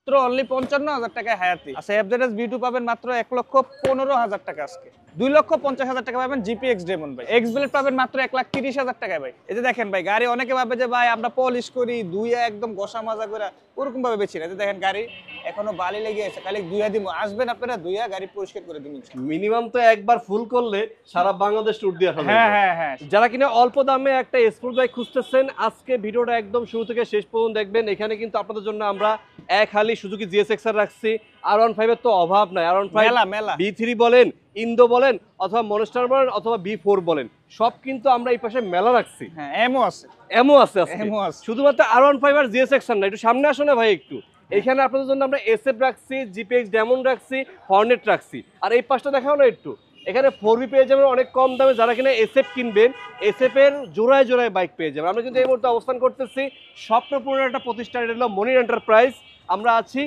মাত্র অনলি 55,000 টাকায় হায়াতি। আচ্ছা এফজেডএস ভি2 পাবেন মাত্র 1,15,000 টাকা আজকে। 2,50,000 টাকা পাবেন জিপিএক্স ডেমন ভাই। এক্স ব্লেড পাবেন মাত্র 1,30,000 টাকায় ভাই। এই যে দেখেন ভাই গাড়ি অনেকে ভাবে যে ভাই আমরা পলিশ করি ধুইয়া একদম ঘষা মাজা করে ওরকম ভাবে বেচি না। এই যে দেখেন গাড়ি এখনো বালি লেগে আছে, খালি ধুইয়া দিব, আসবেন আপনারা ধুইয়া গাড়ি পরিষ্কার করে দিবেন। মিনিমাম তো একবার ফুল করলে সারা বাংলাদেশ ট্যুর দিয়ে আসা হ্যাঁ হ্যাঁ হ্যাঁ। যারা কিনা অল্প দামে একটা স্পোর্ট বাইক খুঁজতেছেন আজকে ভিডিওটা একদম শুরু থেকে শেষ পর্যন্ত দেখবেন। এখানে কিন্তু আপনাদের জন্য আমরা এক হালি সুজুকি জিএসএক্সআর রাখছি। R15 এর তো অভাব নাই। R15 মেলা B3 বলেন, ইন্দো বলেন, অথবা মনস্টার বলেন, অথবা B4 বলেন, সব কিন্তু আমরা এই পাশে মেলা রাখছি। হ্যাঁ এমও আছে, এমও আছে আজকে। এমও আছে। শুধুমাত্র R15 আর জিএসএক্সআর না, একটু সামনে আসো না ভাই একটু। এখানে আপনাদের জন্য আমরা এসএফ রাখছি, জিপিএক্স ডেমন রাখছি, হর্নেট রাখছি। আর এই পাশটা দেখাও না একটু, এখানে 4B পেয়ে যাবেন অনেক কম দামে। যারা কিনা এসএফ কিনবেন, এসএফ এর জোড়ায় জোড়ায় বাইক পেয়ে যাবেন। আমরা কিন্তু এই মুহূর্তে অবস্থান করতেছি স্বপ্নপুর একটা প্রতিষ্ঠান, এটা হলো মনির এন্টারপ্রাইজ। আমরা আছি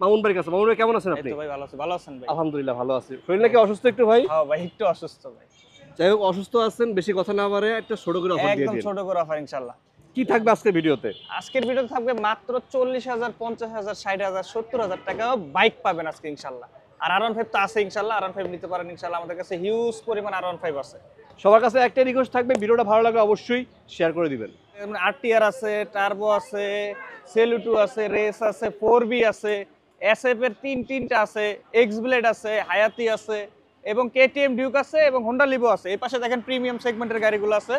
মামুন ভাইয়ের কাছে। মামুন ভাই কেমন আছেন আপনি? ভাই ভালো আছি। ভালো আছেন ভাই? আলহামদুলিল্লাহ ভালো আছি। শরীর নাকি অসুস্থ একটু ভাই? হ্যাঁ ভাই একটু অসুস্থ ভাই। যাই হোক, অসুস্থ আছেন, বেশি কথা না বাড়ে একটা ছোট করে অফার দিয়ে একদম দিন। ছোট করে অফার ইনশাআল্লাহ। কি থাকবে আজকের ভিডিওতে? আজকের ভিডিওতে থাকবে মাত্র 40,000, 50,000, 60,000, 70,000 টাকা বাইক পাবেন আজকে ইনশাআল্লাহ। আর R15 তো আছে ইনশাআল্লাহ, R15 নিতে পারেন ইনশাআল্লাহ। আমাদের কাছে হিউজ পরিমাণ R15 আছে। সবার কাছে একটা রিকোয়েস্ট থাকবে, ভিডিওটা ভালো লাগলে অবশ্যই শেয়ার করে দিবেন। RTR আছে, টার্বো আছে, সেলুটু আছে, রেস আছে, 4B আছে, SF এর তিনটা আছে, এক্স ব্লেড আছে, হায়াতি আছে এবং কেটিএম ডিউক আছে এবং হোন্ডা লিভো আছে। এই পাশে দেখেন প্রিমিয়াম সেগমেন্টের গাড়িগুলো আছে।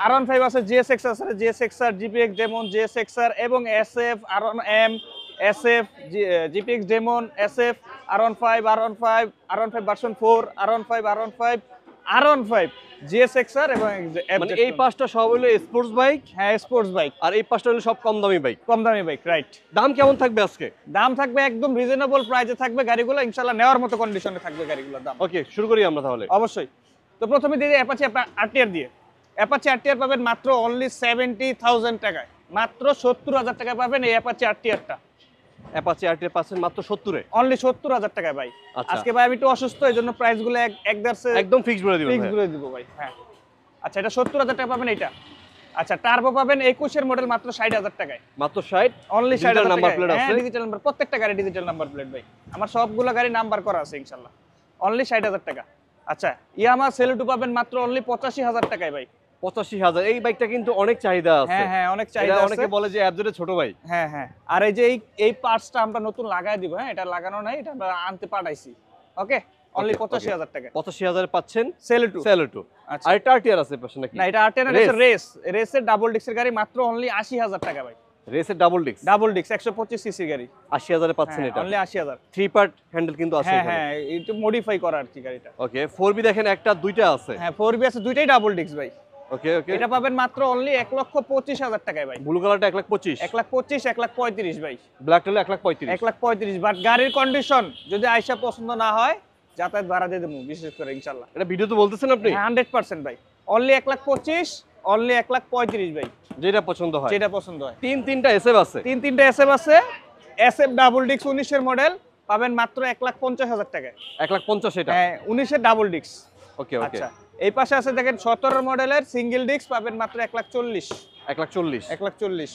R15 আছে, জিএসএক্স আছে, জিএসএক্সআর, জিপিএক্স ডেমন, জিএসএক্সআর এবং SF, R1M, SF, জিপিএক্স ডেমন, SF, R15 version 4, R15, GSXR এবং মানে এই পাঁচটা সব হলো স্পোর্টস বাইক। হ্যাঁ স্পোর্টস বাইক। আর এই পাঁচটা হলো সব কম দামি বাইক। কম দামি বাইক, রাইট। দাম কেমন থাকবে আজকে? দাম থাকবে একদম রিজনেবল প্রাইসে থাকবে গাড়িগুলো ইনশাআল্লাহ, নেওয়ার মতো কন্ডিশনে থাকবে গাড়িগুলোর দাম। ওকে, শুরু করি আমরা তাহলে। অবশ্যই। তো প্রথমে দিয়ে অ্যাপাচি RTR দিয়ে। অ্যাপাচি RTR পাবেন মাত্র অনলি 70,000 টাকায়। মাত্র 70,000 টাকায় পাবেন এই অ্যাপাচি RTR-টা। অ্যাপাচি RTR পাচ্ছেন মাত্র 70-এ। অনলি 70,000 টাকায় ভাই। আচ্ছা। আজকে ভাই আমি একটু অসুস্থ, এইজন্য প্রাইসগুলো একদম ফিক্স করে দিবেন। ফিক্স করে দিব ভাই। হ্যাঁ আচ্ছা, এটা 70,000 টাকা পাবেন এইটা। আচ্ছা টার্বো পাবেন 21 এর মডেল মাত্র 60,000 টাকায়। মাত্র 60। অনলি 60,000 নাম্বার প্লেট আছে। হ্যাঁ ডিজিটাল নাম্বার, প্রত্যেকটা গাড়ি ডিজিটাল নাম্বার প্লেট ভাই। আমার সবগুলো গাড়ি নাম্বার করা আছে ইনশাআল্লাহ। অনলি 60,000 টাকা। আচ্ছা ইয়ামাহা সেলুটু পাবেন মাত্র অনলি 85,000 টাকায় ভাই। 85,000। এই বাইকটা কিন্তু অনেক চাহিদা আছে। হ্যাঁ হ্যাঁ অনেক চাহিদা আছে। অনেকে বলে যে অ্যাবজেটের ছোট ভাই। হ্যাঁ হ্যাঁ। আর এই যে এই পার্টসটা আমরা নতুন লাগায় দিব। হ্যাঁ এটা লাগানো নাই, এটা আমরা আনতে পাঠাইছি। ওকে অনলি 85,000 টাকা। 85,000 এ পাচ্ছেন সেলুটু। আচ্ছা। আর এটা RTR আছে পাশে নাকি? না এটা RTR না, এটা রেসের ডাবল ডিক্সের গাড়ি মাত্র অনলি 80,000 টাকা ভাই। রেসের ডাবল ডিক্স 125 সিসি গাড়ি 80,000 এ পাচ্ছেন এটা। অনলি 80,000। 3 পার্ট হ্যান্ডেল কিন্তু আছে হ্যাঁ এখানে। হ্যাঁ একটু মডিফাই করা আর কি গাড়িটা। ওকে 4B দেখেন একটা দুইটা আছে। হ্যাঁ 4B আছে, দুইটাই ডাবল ডিক্স ভাই। ওকে ওকে। এটা পাবেন মাত্র অনলি 1,25,000 টাকায় ভাই। ব্লু কালারটা 1,25,000। 1,25,000, 1,35,000 ভাই। ব্ল্যাকটা হলো 1,35,000। 1,35,000 বাট গাড়ির কন্ডিশন যদি আয়সা পছন্দ না হয় যাতায়াত ভাড়া দিয়ে দেবো বিশেষ করে ইনশাআল্লাহ। এটা ভিডিও তো বলতেছেন আপনি? 100% ভাই। অনলি 1,25,000, অনলি 1,35,000 ভাই। যেটা পছন্দ হয়। যেটা পছন্দ হয়। তিনটা এসএফ আছে। তিনটা এসএফ আছে। এসএফ ডাবল ডিক্স 19 এর মডেল পাবেন মাত্র 1,50,000 টাকায়। 1,50,000 এটা। হ্যাঁ 19 এর ডাবল ডিক্স। ওকে ওকে। আচ্ছা এই পাশে আছে দেখেন 17 মডেলের সিঙ্গেল ডিক্স পাবেন মাত্র 1,40,000। 1,40,000। 1,40,000।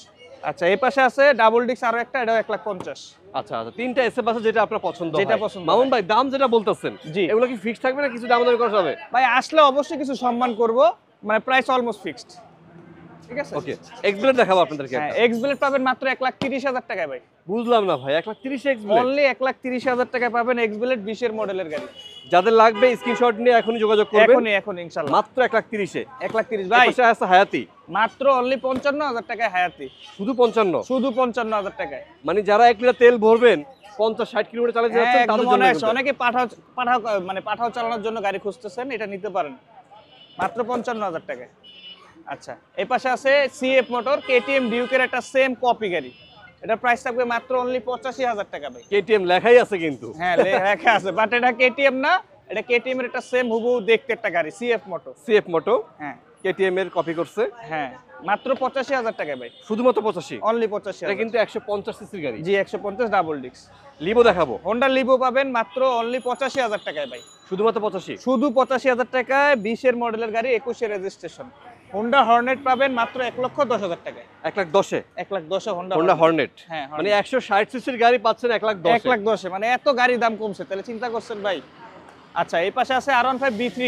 আচ্ছা এই পাশে আছে ডাবল ডিক্স আরো একটা, এটাও 1,50,000। আচ্ছা আচ্ছা, তিনটা এসএফ আছে যেটা আপনার পছন্দ হয়। যেটা পছন্দ মামুন ভাই দাম যেটা বলতেছেন জি এগুলো কি ফিক্স থাকবে না কিছু দাম দর করা যাবে? ভাই আসলে অবশ্যই কিছু সম্মান করব, মানে প্রাইস অলমোস্ট ফিক্সড। ঠিক আছে ওকে এক্স ব্লেড দেখাবো আপনাদেরকে। হ্যাঁ এক্স ব্লেড পাবেন মাত্র 1,30,000 টাকায় ভাই। বুঝলাম না ভাই, 1,30,000 এক্স ব্লেড? অনলি 1,30,000 টাকায় পাবেন এক্স ব্লেড 20 এর মডেলের গাড়ি। যাদের লাগবে স্ক্রিনশট নিয়ে এখনই যোগাযোগ করবেন। এখনই ইনশাআল্লাহ। মাত্র 1,30,000 এ। 1,30,000 ভাই। পাশে আছে হায়াতি মাত্র অনলি 55,000 টাকায় হায়াতি। শুধু 55? শুধু 55,000 টাকায়। মানে যারা 1 লিটার তেল ভরবেন 50-60 কিলোমিটার চালাতে যাচ্ছেন তাদের জন্য। অনেকে পাঠাও চালানোর জন্য গাড়ি খুঁজতেছেন, এটা নিতে পারেন মাত্র 55,000 টাকায়। আচ্ছা এই পাশে আছে সিএফ মোটর কেটিএম ডিউকের একটা সেম কপি গাড়ি। এটা প্রাইস থাকবে মাত্র অনলি 85,000 টাকা ভাই। কেটিএম লেখাই আছে কিন্তু। হ্যাঁ লেখা আছে বাট এটা কেটিএম না, এটা কেটিএম এর একটা সেম হুবহু দেখতে একটা গাড়ি সিএফ মোটো। হ্যাঁ কেটিএম এর কপি করছে। হ্যাঁ মাত্র 85,000 টাকা ভাই। শুধুমাত্র 85? অনলি 85,000। এটা কিন্তু 150 সিসির গাড়ি। জি 150 ডাবল ডিক্স। লিভো দেখাবো। হোন্ডা লিভো পাবেন মাত্র অনলি 85,000 টাকায় ভাই। শুধুমাত্র 85? শুধু 85,000 টাকায় 20 এর মডেলের গাড়ি, 21 এর রেজিস্ট্রেশন। হোন্ডা হর্নেট পাবেন মাত্র 1,10,000 টাকায়। 1,10,000 1,10,000 হোন্ডা হর্নেট। হ্যাঁ মানে 160 সিসির গাড়ি পাচ্ছেন 1,10,000 1,10,000 মানে এত গাড়ির দাম কমছে, তাহলে চিন্তা করছেন ভাই। আচ্ছা এই পাশে আছে R15 B3,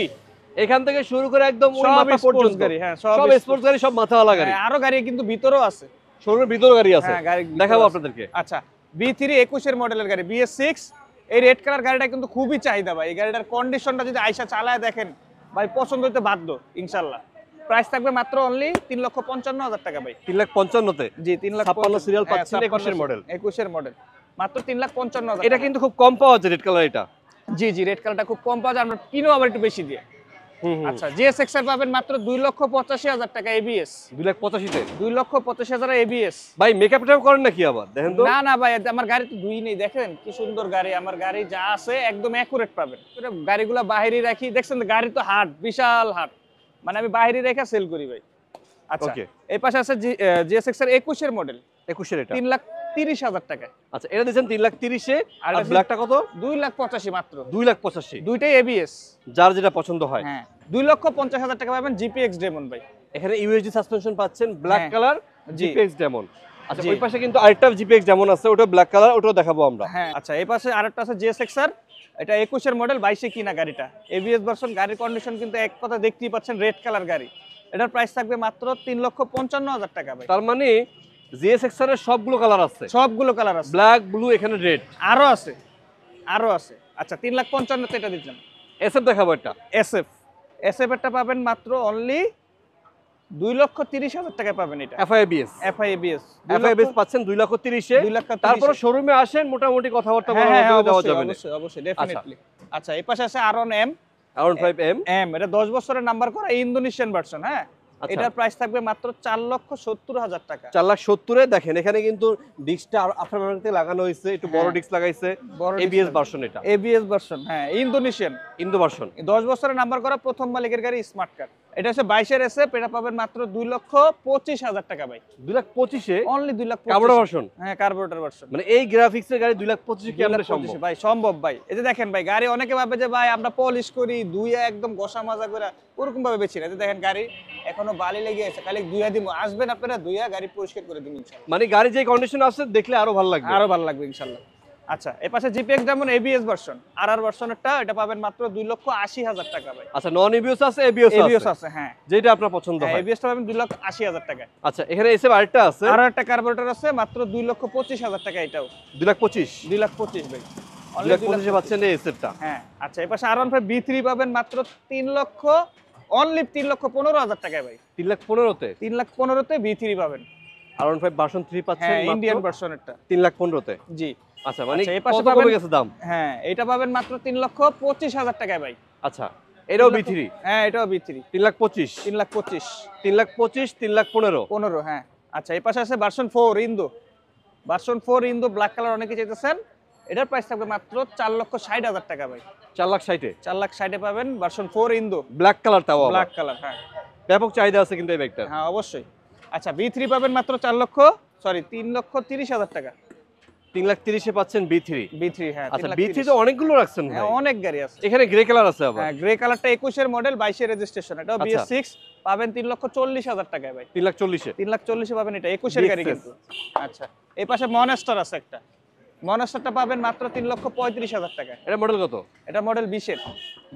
এখান থেকে শুরু করে একদম ওই সব মাথা স্পোর্টস পর্যন্ত গাড়ি, হ্যাঁ সব স্পোর্টস গাড়ি, সব মাথাওয়ালা গাড়ি। হ্যাঁ, আরো গাড়ি কিন্তু ভিতরেও আছে, শোরুমের ভিতর গাড়ি আছে, হ্যাঁ গাড়ি ভিতরেও দেখাবো আছে। আপনাদেরকে। আচ্ছা B3 21 এর মডেলের গাড়ি BS6, এই রেড কালার গাড়িটা কিন্তু খুবই চাহিদা ভাই। এই গাড়িটার কন্ডিশনটা যদি আয়শা চালায় দেখেন ভাই পছন্দ হতে বাধ্য ইনশাআল্লাহ। প্রাইস থাকবে মাত্র অনলি 3,55,000 টাকা ভাই। 3,55,000 তে জি 56 সিরিয়াল পাচ্ছেন, 21 এর মডেল। 21 এর মডেল মাত্র 3,55,000। এটা কিন্তু খুব কম পাওয়া যায় রেড কালার এটা। জি জি রেড কালারটা খুব কম পাওয়া যায়, আমরা কিনো আবার একটু বেশি দিয়ে। আচ্ছা GSX এর পাবেন মাত্র 2,85,000 টাকা ABS। 2,85,000 তে 2,85,000 ABS। ভাই মেকআপ টেপ করেন নাকি আবার দেখেন তো? না না ভাই, আমার গাড়ি তো দুই নেই, দেখেন কি সুন্দর গাড়ি। আমার গাড়ি যা আছে একদম অ্যাকুরেট পাবেন। এটা গাড়িগুলো বাইরে রাখি, দেখছেন তো গাড়ি তো হাট, বিশাল হাট, মানে আমি বাইরে রেখে সেল করি ভাই। আচ্ছা Okay. এই পাশে আছে GSX এর 21 এর মডেল 21 এর এটা। 3,30,000 টাকা। আচ্ছা এটা দিয়েছেন 3,30,000 এ, আর আর ব্ল্যাকটা কত? 2,85,000 মাত্র। 2,85,000। দুইটাই ABS। যার যেটা পছন্দ হয়। হ্যাঁ 2,50,000 টাকা পাবেন GPX ডেমন ভাই। এখানে ইউএসডি সাসপেনশন পাচ্ছেন, ব্ল্যাক হ্যাঁ। কালার, জি। GPX Demon. আচ্ছা জি। ওই পাশে কিন্তু আরেকটা জিপিএক্স ডেমন আছে, ওটা ব্ল্যাক কালার, ওটাও দেখাবো আমরা। হ্যাঁ আচ্ছা এই পাশে আরেকটা আছে GSX এর, এটা 21 এর মডেল, 22 কিনা গাড়িটা, ABS ভার্সন। গাড়ির কন্ডিশন কিন্তু এক কথা দেখতেই পাচ্ছেন, রেড কালার গাড়ি। এটার প্রাইস থাকবে মাত্র 3,55,000 টাকা ভাই। তার মানে জিএসএক্স এর সবগুলো কালার আছে, সবগুলো কালার আছে, ব্ল্যাক, ব্লু, এখানে রেড আরো আছে, আরো আছে। আচ্ছা 3,55,000 তে এটা দিচ্ছেন। এসএফ দেখাবো এটা। SF এরটা পাবেন মাত্র অনলি 2,30,000 টাকায় পাবেন এটা। এফআইবিএস FIABS পাচ্ছেন 2,30,000 এ। 2,30,000 তারপরে শোরুমে আসেন, মোটামুটি কথাবার্তা বলার হ্যাঁ মাধ্যমে দেওয়া যাবে না। অবশ্যই অবশ্যই ডেফিনেটলি। আচ্ছা এই পাশে আছে R1 M, R15M। এটা 10 বছরের নাম্বার করা ইন্দোনেশিয়ান ভার্সন। হ্যাঁ আচ্ছা। এটার প্রাইস থাকবে মাত্র 4,70,000 টাকা। 4,70,000 এ। দেখেন এখানে কিন্তু ডিস্কটা আফটার মার্কেটে লাগানো হয়েছে, একটু বড় হ্যাঁ। ডিস্ক লাগাইছে, বড় এবিএস disc ভার্সন এটা, ABS ভার্সন, হ্যাঁ ইন্দোনেশিয়ান ইন্দো ভার্সন। 10 বছরের নাম্বার করা প্রথম মালিকের গাড়ি, স্মার্ট কার। এটা হচ্ছে 22 এর SF, এটা পাবেন মাত্র 2,25,000 টাকা ভাই। 2,25,000 এ অনলি 2,25,000 কার্বোরেটর ভার্সন। হ্যাঁ কার্বোরেটর ভার্সন। মানে এই গ্রাফিক্সের গাড়ি 2,25,000 কেমনে সম্ভব? ভাই সম্ভব ভাই। এই যে দেখেন ভাই, গাড়ি অনেকে ভাবে যে ভাই আমরা পলিশ করি, ধুইয়া একদম ঘষা মাজা করে, ওরকম ভাবে বেশি না। এই যে দেখেন গাড়ি এখনো বালি লেগে আছে, খালি ধুইয়া দিব, আসবেন আপনারা ধুইয়া গাড়ি পরিষ্কার করে দিন ইনশাআল্লাহ। মানে গাড়ি যে কন্ডিশন আছে দেখলে আরো ভালো লাগবে। আরো ভালো লাগবে ইনশাআল্লাহ। আচ্ছা এই পাশে GPX যেমন ABS ভার্সন, RR ভার্সনেরটা এটা পাবেন মাত্র 2,80,000 টাকা ভাই। আচ্ছা নন এবিএস আছে, এবিএস ABS আছে, আছে হ্যাঁ। যেটা আপনার পছন্দ হয়। ABS টা পাবেন 2,80,000 টাকা। আচ্ছা এখানে এসএফ আরেকটা আছে, আর একটা কার্বোরেটর আছে মাত্র 2,25,000 টাকা, এটাও 2,25,000 2,25,000 ভাই। 2,25,000 পাচ্ছেন এই এসএফটা। হ্যাঁ আচ্ছা এই পাশে R15 B3 পাবেন মাত্র 3,15,000 টাকায় ভাই। 3,15,000 তে 3,15,000 তে B3 পাবেন। R15 ভার্সন 3 পাচ্ছেন হ্যাঁ মাত্র ইন্ডিয়ান ভার্সনেরটা। 3,15,000 তে। জি আচ্ছা মানে আচ্ছা, এই পাশে কত কমে পাবেন- গেছে দাম? হ্যাঁ এটা পাবেন মাত্র 3,25,000 টাকায় ভাই। আচ্ছা এটাও B3 হ্যাঁ এটাও B3 3,25,000 3,25,000 3,25,000 3,15,000 15 হ্যাঁ। আচ্ছা এই পাশে আছে version 4 Indo, version 4 Indo black colour অনেকে চাইতেছেন। এটার প্রাইস থাকবে মাত্র 4,60,000 টাকা ভাই। 4,60,000 4,60,000 পাবেন ভার্সন 4 ইন্দো ব্ল্যাক কালার, তাও আবার ব্ল্যাক কালার। হ্যাঁ ব্যাপক চাহিদা আছে কিন্তু এই বাইকটা। হ্যাঁ অবশ্যই। আচ্ছা B3 পাবেন মাত্র 3,30,000 টাকা। 3,30,000 এ পাচ্ছেন B3। B3 হ্যাঁ। আচ্ছা 3,30,000 B3 তো অনেকগুলো রাখছেন ভাই। হ্যাঁ অনেক গাড়ি আছে। এখানে গ্রে কালার আছে আবার। হ্যাঁ গ্রে কালারটা 21 এর মডেল, 22 এর রেজিস্ট্রেশন, এটাও আচ্ছা। BS6 পাবেন 3,40,000 টাকায় ভাই। 3,40,000 3,40,000 পাবেন, এটা 21 এর গাড়ি BXS কিন্তু। আচ্ছা এই পাশে মনস্টার আছে একটা, মনস্টারটা পাবেন মাত্র 3,35,000 টাকায়। এটা মডেল কত? এটা মডেল 20 এর।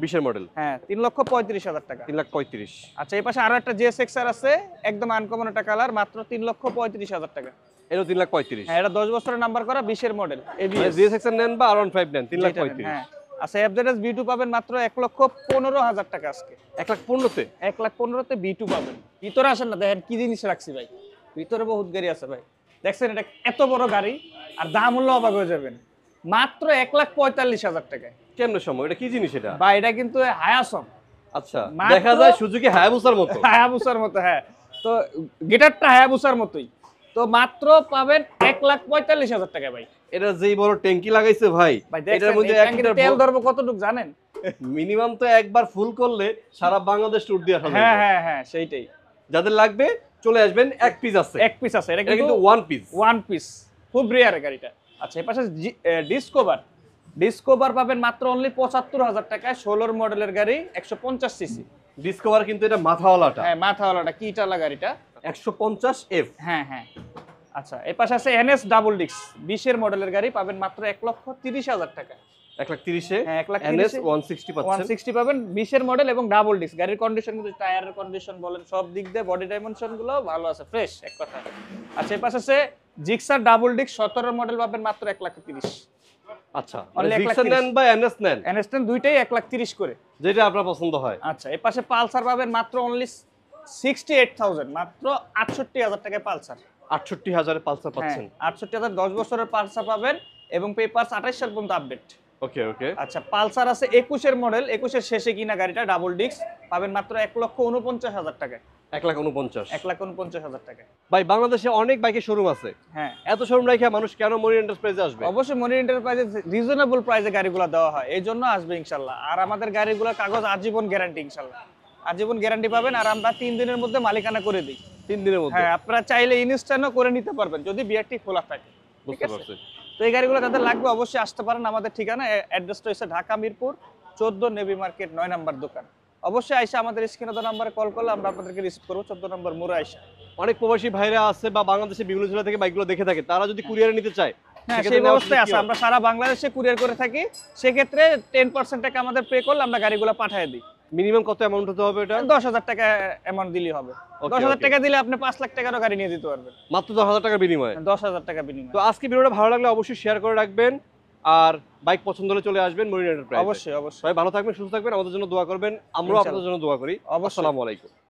20 এর মডেল, হ্যাঁ 3,35,000 টাকা। 3,35,000। আচ্ছা এই পাশে আরো একটা GSX আর আছে, একদম আনকমন একটা কালার, মাত্র 3,35,000 টাকা। এটাও 3,35,000। হ্যাঁ এটা 10 বছরের নাম্বার করা, 20 এর মডেল মানে ABS। GSX এর নেন বা R15 নেন, 3,35,000। হ্যাঁ আচ্ছা FZS B2 পাবেন মাত্র 1,15,000 টাকা আজকে। 1,15,000 তে 1,15,000 তে B2 পাবেন। ভিতরে আসেন না, দেখেন কি জিনিস রাখছি ভাই, ভিতরে বহুত গাড়ি আছে ভাই। দেখছেন এটা এত বড় গাড়ি, আর দাম হলো অবাক হয়ে যাবেন, মাত্র 1,45,000 টাকায়। কেমনে সম্ভব? এটা কি জিনিস এটা? ভাই এটা কিন্তু হায়াসম, আচ্ছা মাত্র- দেখা যায় সুজুকি হায়াবুসার মতো। হায়াবুসার মতো। হ্যাঁ তো গিটারটা হায়াবুসার মতোই, তো মাত্র পাবেন 1,45,000 টাকায় ভাই। এটা যেই বড় ট্যাঙ্কি লাগাইছে ভাই, ভাই এটার দেখছেন মধ্যে এই ট্যাঙ্কিতে তেল ধরবো কতটুকু জানেন? মিনিমাম তো একবার ফুল করলে সারা বাংলাদেশ ট্যুর দিয়ে আসা হ্যাঁ যাবে। হ্যাঁ হ্যাঁ সেইটাই। যাদের লাগবে চলে আসবেন, এক পিস আছে, এক পিস আছে, এটা এটা কিন্তু কিন্তু ওয়ান পিস। ওয়ান পিস, খুব রেয়ার গাড়িটা। আচ্ছা এই পাশে ডিসকভার পাবেন মাত্র অনলি 75,000 টাকায়, 16 মডেলের গাড়ি, 150 সিসি। ডিসকভার কিন্তু এটা মাথাওয়ালাটা। হ্যাঁ, মাথাওয়ালাটা কিটালা গাড়িটা। 150F। হ্যাঁ হ্যাঁ। আচ্ছা, এর পাশে আছে এনএস ডাবল ডিস্ক 20 এর মডেলের গাড়ি, পাবেন মাত্র 1,30,000 টাকা। 1,30,000-এ হ্যাঁ, 1,30,000 NS 160 পাচ্ছেন। 160 পাবেন, 20 এর মডেল এবং ডাবল ডিস্ক। গাড়ির কন্ডিশন কিন্তু, টায়ারের কন্ডিশন বলেন, সব দিক দিয়ে বডি ডাইমেনশন গুলো ভালো আছে, ফ্রেশ এক কথা। আচ্ছা, এর পাশে আছে জিক্সার ডাবল ডিস্ক 17 এর মডেল, পাবেন মাত্র 1,30,000। আচ্ছা, Only জিক্সার 1,30,000 নেন বা NS নেন, এনএস দুইটাই 1,30,000 করে, যেটা আপনার পছন্দ হয়। আচ্ছা, এর পাশে পালসার পাবেন মাত্র অনলি 68,000, মাত্র 68,000 টাকায় পালসার। 68,000-এ পালসার পাচ্ছেন। 68,000 10 বছরের পালসার পাবেন এবং পেপারস 28 সাল পর্যন্ত আপডেট। ওকে ওকে। আচ্ছা, পালসার আছে 21 এর মডেল, 21 এর শেষে কিনা গাড়িটা, ডাবল ডিস্ক, পাবেন মাত্র 1,49,000 টাকায়। 1,49,000। 1,49,000 টাকায়। ভাই, বাংলাদেশে অনেক বাইকের শোরুম আছে, হ্যাঁ, এত শোরুম রাখে মানুষ কেন মনির এন্টারপ্রাইজে আসবে? অবশ্যই মনি এন্টারপ্রাইজে রিজনেবল প্রাইসে গাড়িগুলো দেওয়া হয়, এই জন্য আসবে ইনশাল্লাহ। আর আমাদের গাড়িগুলোর কাগজ আজীবন গ্যারান্টি ইনশাল্লাহ, আজীবন গ্যারান্টি পাবেন। আর আমরা 3 দিনের মধ্যে মালিকানা করে দিই। 3 দিনের মধ্যে? হ্যাঁ, আপনারা চাইলে ইনস্ট্যান্টও করে নিতে পারবেন যদি বিআরটি খোলা থাকে। ঠিক বুঝতে আছে? পারছি। তো এই গাড়িগুলো যাদের লাগবে অবশ্যই আসতে পারেন। আমাদের ঠিকানা, অ্যাড্রেসটা হচ্ছে ঢাকা মিরপুর 14 নেভি মার্কেট 9 নম্বর দোকান। অবশ্যই আইসা আমাদের স্ক্রিনে দেওয়া নম্বরে কল করলে আমরা আপনাদেরকে রিসিভ করবো 14 নম্বর মোড়ে আইসা। অনেক প্রবাসী ভাইরা আছে বা বাংলাদেশে বিভিন্ন জেলা থেকে বাইকগুলো দেখে থাকে, তারা যদি কুরিয়ারে নিতে চায়, হ্যাঁ, সেক্ষেত্রে সেই নেওয়ার ব্যবস্থায় সুযোগ আছে। কি হবে? আমরা সারা বাংলাদেশে কুরিয়ার করে থাকি, সেক্ষেত্রে 10% টাকা আমাদের পে করলে আমরা গাড়িগুলো পাঠিয়ে দিই। মিনিমাম কত অ্যামাউন্ট হতে হবে এটা? 10,000 টাকা অ্যামাউন্ট দিলেই হবে। Okay, 10,000 okay. টাকা দিলে আপনি 5 লাখ টাকারও গাড়ি নিয়ে দিতে পারবেন, মাত্র 10,000 টাকার বিনিময়ে। 10,000 টাকা বিনিময়ে। তো আজকে ভিডিওটা ভালো লাগলে অবশ্যই শেয়ার করে রাখবেন, আর বাইক পছন্দ হলে চলে আসবেন মনির এন্টারপ্রাইজে। অবশ্যই অবশ্যই। সবাই ভালো থাকবেন, সুস্থ থাকবেন, আমাদের জন্য দোয়া করবেন, আমরাও ইনশাআল্লাহ। আপনাদের জন্য দোয়া করি। অবশ্যই। আসসালামু আলাইকুম।